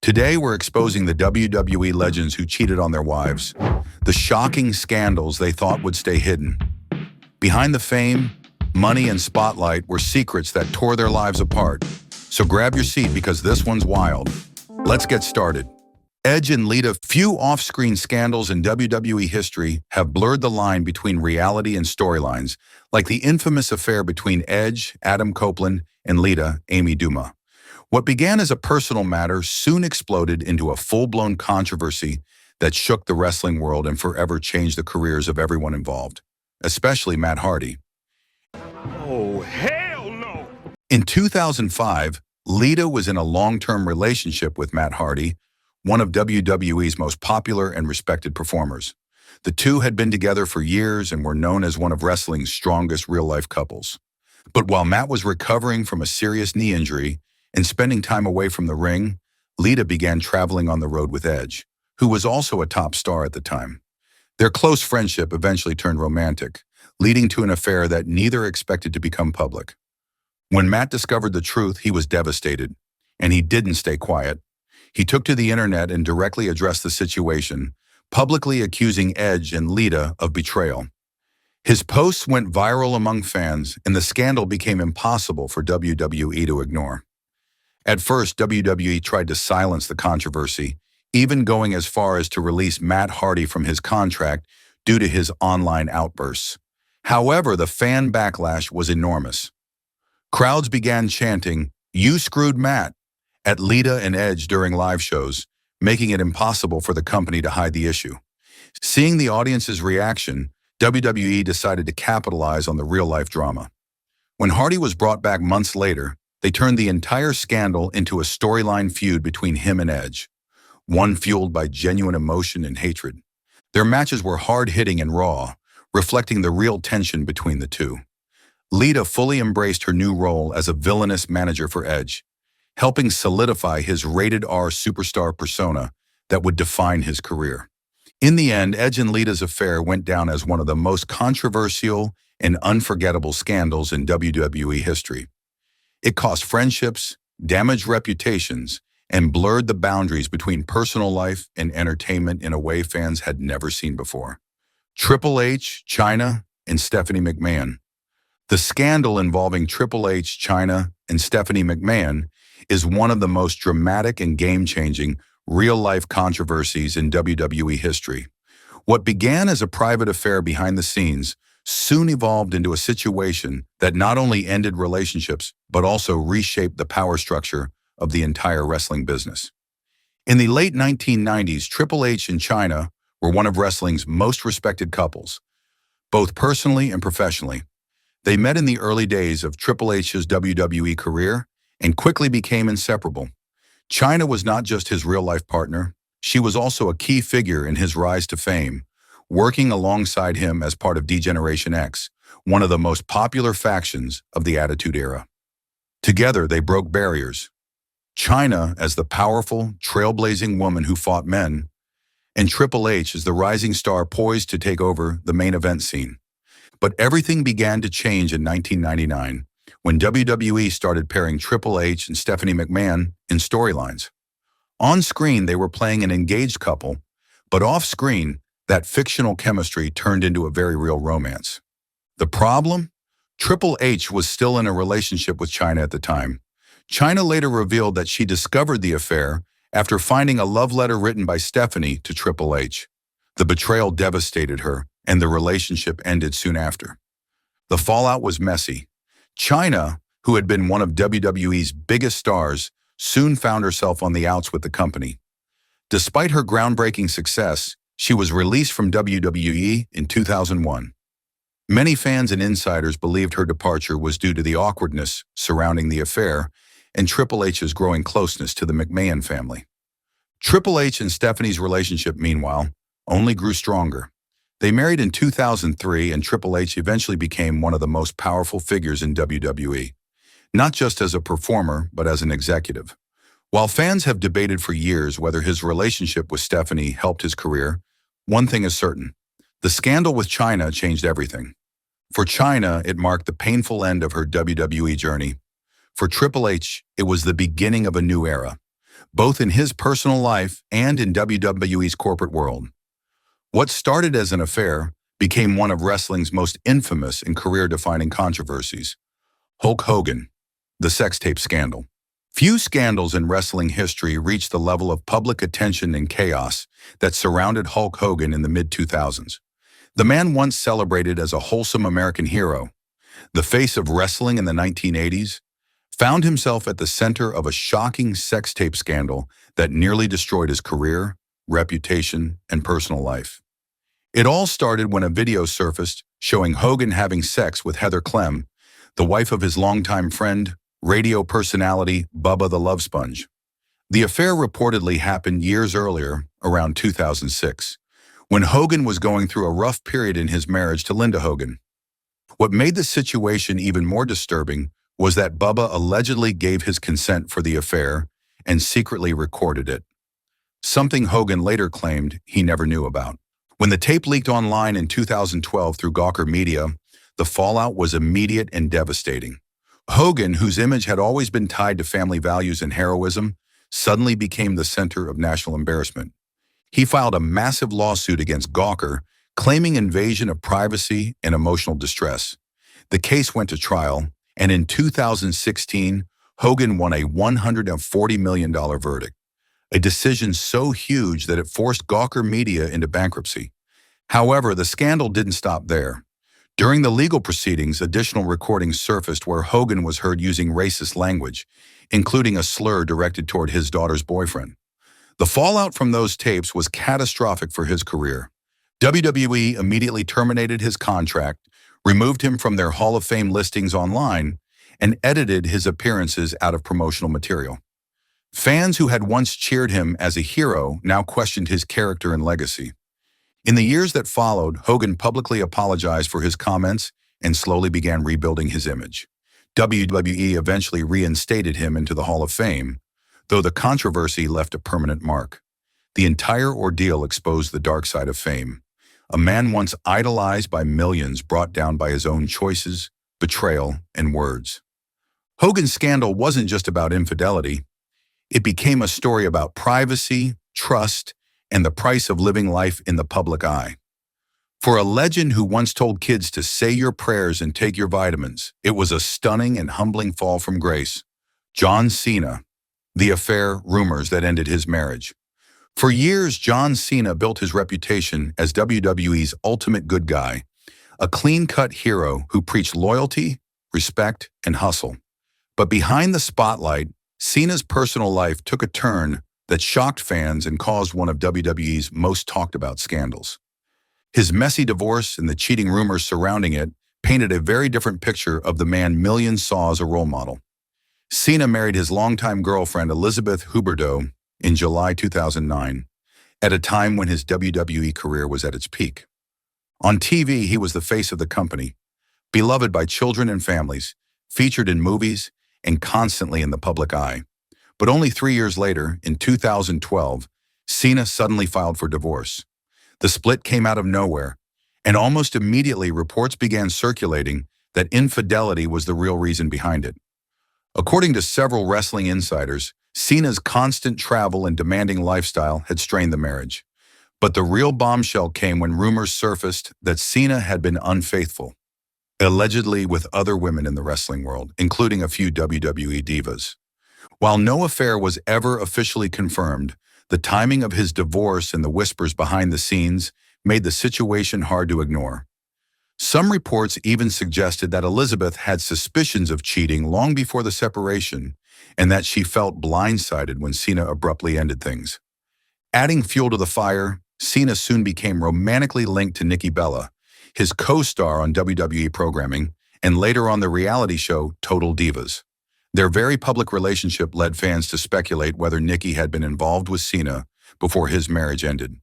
Today, we're exposing the WWE legends who cheated on their wives, the shocking scandals they thought would stay hidden. Behind the fame, money, and spotlight were secrets that tore their lives apart. So grab your seat because this one's wild. Let's get started. Edge and Lita. Few off-screen scandals in WWE history have blurred the line between reality and storylines, like the infamous affair between Edge, Adam Copeland, and Lita, Amy Duma. What began as a personal matter soon exploded into a full-blown controversy that shook the wrestling world and forever changed the careers of everyone involved, especially Matt Hardy. Oh, hell no! In 2005, Lita was in a long-term relationship with Matt Hardy, one of WWE's most popular and respected performers. The two had been together for years and were known as one of wrestling's strongest real-life couples. But while Matt was recovering from a serious knee injury and spending time away from the ring, Lita began traveling on the road with Edge, who was also a top star at the time. Their close friendship eventually turned romantic, leading to an affair that neither expected to become public. When Matt discovered the truth, he was devastated, and he didn't stay quiet. He took to the internet and directly addressed the situation, publicly accusing Edge and Lita of betrayal. His posts went viral among fans, and the scandal became impossible for WWE to ignore. At first, WWE tried to silence the controversy, even going as far as to release Matt Hardy from his contract due to his online outbursts. However, the fan backlash was enormous. Crowds began chanting, "You screwed Matt," at Lita and Edge during live shows, making it impossible for the company to hide the issue. Seeing the audience's reaction, WWE decided to capitalize on the real-life drama. When Hardy was brought back months later, they turned the entire scandal into a storyline feud between him and Edge, one fueled by genuine emotion and hatred. Their matches were hard-hitting and raw, reflecting the real tension between the two. Lita fully embraced her new role as a villainous manager for Edge, helping solidify his rated R superstar persona that would define his career. In the end, Edge and Lita's affair went down as one of the most controversial and unforgettable scandals in WWE history. It cost friendships, damaged reputations, and blurred the boundaries between personal life and entertainment in a way fans had never seen before. Triple H, Chyna, and Stephanie McMahon. The scandal involving Triple H, Chyna, and Stephanie McMahon is one of the most dramatic and game-changing real-life controversies in WWE history. What began as a private affair behind the scenes soon evolved into a situation that not only ended relationships, but also reshaped the power structure of the entire wrestling business. In the late 1990s, Triple H and Chyna were one of wrestling's most respected couples, both personally and professionally. They met in the early days of Triple H's WWE career and quickly became inseparable. Chyna was not just his real-life partner, she was also a key figure in his rise to fame, working alongside him as part of D-Generation X, one of the most popular factions of the Attitude Era. Together, they broke barriers. Chyna as the powerful, trailblazing woman who fought men, and Triple H as the rising star poised to take over the main event scene. But everything began to change in 1999 when WWE started pairing Triple H and Stephanie McMahon in storylines. On screen, they were playing an engaged couple, but off-screen, that fictional chemistry turned into a very real romance. The problem? Triple H was still in a relationship with Chyna at the time. Chyna later revealed that she discovered the affair after finding a love letter written by Stephanie to Triple H. The betrayal devastated her, and the relationship ended soon after. The fallout was messy. Chyna, who had been one of WWE's biggest stars, soon found herself on the outs with the company. Despite her groundbreaking success, she was released from WWE in 2001. Many fans and insiders believed her departure was due to the awkwardness surrounding the affair and Triple H's growing closeness to the McMahon family. Triple H and Stephanie's relationship, meanwhile, only grew stronger. They married in 2003, and Triple H eventually became one of the most powerful figures in WWE, not just as a performer, but as an executive. While fans have debated for years whether his relationship with Stephanie helped his career, one thing is certain: the scandal with Chyna changed everything. For Chyna, it marked the painful end of her WWE journey. For Triple H, it was the beginning of a new era. both in his personal life and in WWE's corporate world. What started as an affair became one of wrestling's most infamous and career-defining controversies: Hulk Hogan, the sex tape scandal. Few scandals in wrestling history reached the level of public attention and chaos that surrounded Hulk Hogan in the mid-2000s. The man once celebrated as a wholesome American hero, the face of wrestling in the 1980s, found himself at the center of a shocking sex tape scandal that nearly destroyed his career, reputation, and personal life. It all started when a video surfaced showing Hogan having sex with Heather Clem, the wife of his longtime friend, radio personality Bubba the Love Sponge. The affair reportedly happened years earlier, around 2006, when Hogan was going through a rough period in his marriage to Linda Hogan. What made the situation even more disturbing was that Bubba allegedly gave his consent for the affair and secretly recorded it, something Hogan later claimed he never knew about. When the tape leaked online in 2012 through Gawker Media, the fallout was immediate and devastating. Hogan, whose image had always been tied to family values and heroism, suddenly became the center of national embarrassment. He filed a massive lawsuit against Gawker, claiming invasion of privacy and emotional distress. The case went to trial, and in 2016, Hogan won a $140 million verdict, a decision so huge that it forced Gawker Media into bankruptcy. However, the scandal didn't stop there. During the legal proceedings, additional recordings surfaced where Hogan was heard using racist language, including a slur directed toward his daughter's boyfriend. The fallout from those tapes was catastrophic for his career. WWE immediately terminated his contract, removed him from their Hall of Fame listings online, and edited his appearances out of promotional material. Fans who had once cheered him as a hero now questioned his character and legacy. In the years that followed, Hogan publicly apologized for his comments and slowly began rebuilding his image. WWE eventually reinstated him into the Hall of Fame, though the controversy left a permanent mark. The entire ordeal exposed the dark side of fame. A man once idolized by millions brought down by his own choices, betrayal, and words. Hogan's scandal wasn't just about infidelity. It became a story about privacy, trust, and the price of living life in the public eye. For a legend who once told kids to say your prayers and take your vitamins, it was a stunning and humbling fall from grace. John Cena, the affair, Rumours that ended his marriage. For years, John Cena built his reputation as WWE's ultimate good guy, a clean-cut hero who preached loyalty, respect, and hustle. But behind the spotlight, Cena's personal life took a turn that shocked fans and caused one of WWE's most talked-about scandals. His messy divorce and the cheating rumors surrounding it painted a very different picture of the man millions saw as a role model. Cena married his longtime girlfriend Elizabeth Huberdeau in July 2009, at a time when his WWE career was at its peak. On TV, he was the face of the company, beloved by children and families, featured in movies, and constantly in the public eye. But only 3 years later, in 2012, Cena suddenly filed for divorce. The split came out of nowhere, and almost immediately reports began circulating that infidelity was the real reason behind it. According to several wrestling insiders, Cena's constant travel and demanding lifestyle had strained the marriage. But the real bombshell came when rumors surfaced that Cena had been unfaithful, allegedly with other women in the wrestling world, including a few WWE divas. While no affair was ever officially confirmed, the timing of his divorce and the whispers behind the scenes made the situation hard to ignore. Some reports even suggested that Elizabeth had suspicions of cheating long before the separation, and that she felt blindsided when Cena abruptly ended things. Adding fuel to the fire, Cena soon became romantically linked to Nikki Bella, his co-star on WWE programming, and later on the reality show Total Divas. Their very public relationship led fans to speculate whether Nikki had been involved with Cena before his marriage ended.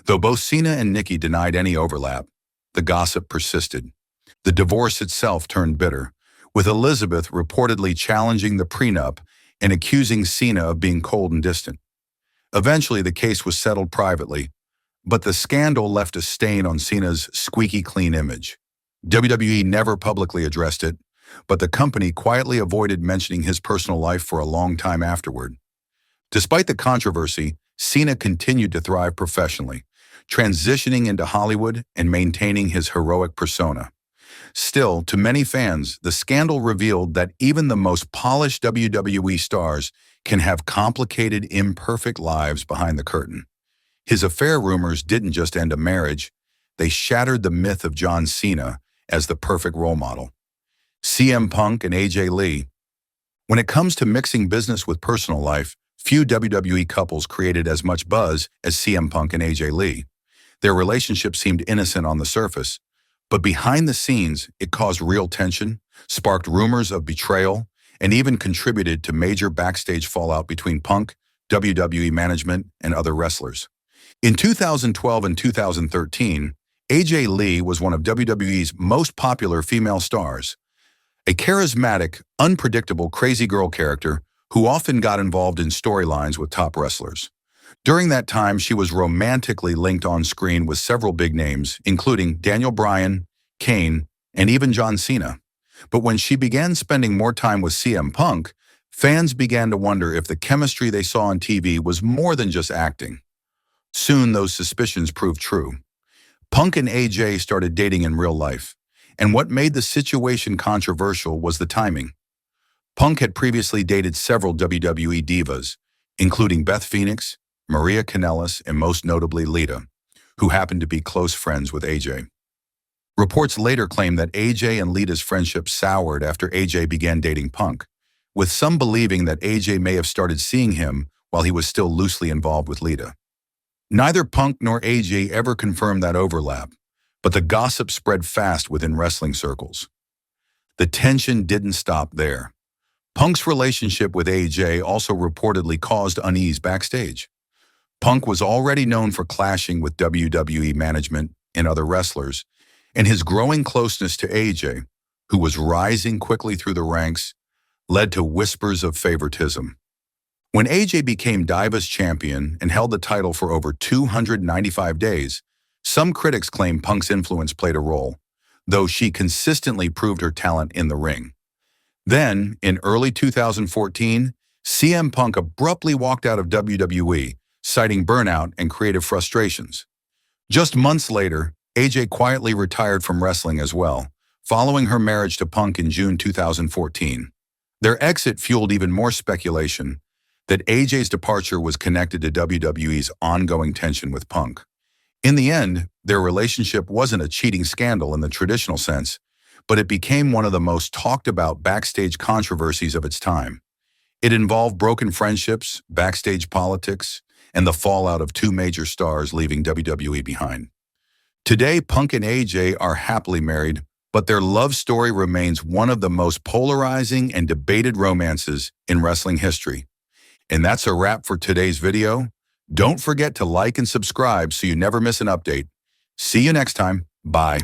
Though both Cena and Nikki denied any overlap, the gossip persisted. The divorce itself turned bitter, with Elizabeth reportedly challenging the prenup and accusing Cena of being cold and distant. Eventually, the case was settled privately, but the scandal left a stain on Cena's squeaky clean image. WWE never publicly addressed it, but the company quietly avoided mentioning his personal life for a long time afterward. Despite the controversy, Cena continued to thrive professionally, transitioning into Hollywood and maintaining his heroic persona. Still, to many fans, the scandal revealed that even the most polished WWE stars can have complicated, imperfect lives behind the curtain. His affair rumors didn't just end a marriage, they shattered the myth of John Cena as the perfect role model. CM Punk and AJ Lee. When it comes to mixing business with personal life, few WWE couples created as much buzz as CM Punk and AJ Lee. Their relationship seemed innocent on the surface, but behind the scenes, it caused real tension, sparked rumors of betrayal, and even contributed to major backstage fallout between Punk, WWE management, and other wrestlers. In 2012 and 2013, AJ Lee was one of WWE's most popular female stars, a charismatic, unpredictable crazy girl character who often got involved in storylines with top wrestlers. During that time, she was romantically linked on screen with several big names, including Daniel Bryan, Kane, and even John Cena. But when she began spending more time with CM Punk, fans began to wonder if the chemistry they saw on TV was more than just acting. Soon, those suspicions proved true. Punk and AJ started dating in real life, and what made the situation controversial was the timing. Punk had previously dated several WWE divas, including Beth Phoenix, Maria Kanellis, and most notably Lita, who happened to be close friends with AJ. Reports later claimed that AJ and Lita's friendship soured after AJ began dating Punk, with some believing that AJ may have started seeing him while he was still loosely involved with Lita. Neither Punk nor AJ ever confirmed that overlap, but the gossip spread fast within wrestling circles. The tension didn't stop there. Punk's relationship with AJ also reportedly caused unease backstage. Punk was already known for clashing with WWE management and other wrestlers, and his growing closeness to AJ, who was rising quickly through the ranks, led to whispers of favoritism. When AJ became Divas champion and held the title for over 295 days, some critics claim Punk's influence played a role, though she consistently proved her talent in the ring. Then, in early 2014, CM Punk abruptly walked out of WWE, citing burnout and creative frustrations. Just months later, AJ quietly retired from wrestling as well, following her marriage to Punk in June 2014. Their exit fueled even more speculation that AJ's departure was connected to WWE's ongoing tension with Punk. In the end, their relationship wasn't a cheating scandal in the traditional sense, but it became one of the most talked about backstage controversies of its time. It involved broken friendships, backstage politics, and the fallout of two major stars leaving WWE behind. Today, Punk and AJ are happily married, but their love story remains one of the most polarizing and debated romances in wrestling history. And that's a wrap for today's video. Don't forget to like and subscribe so you never miss an update. See you next time. Bye.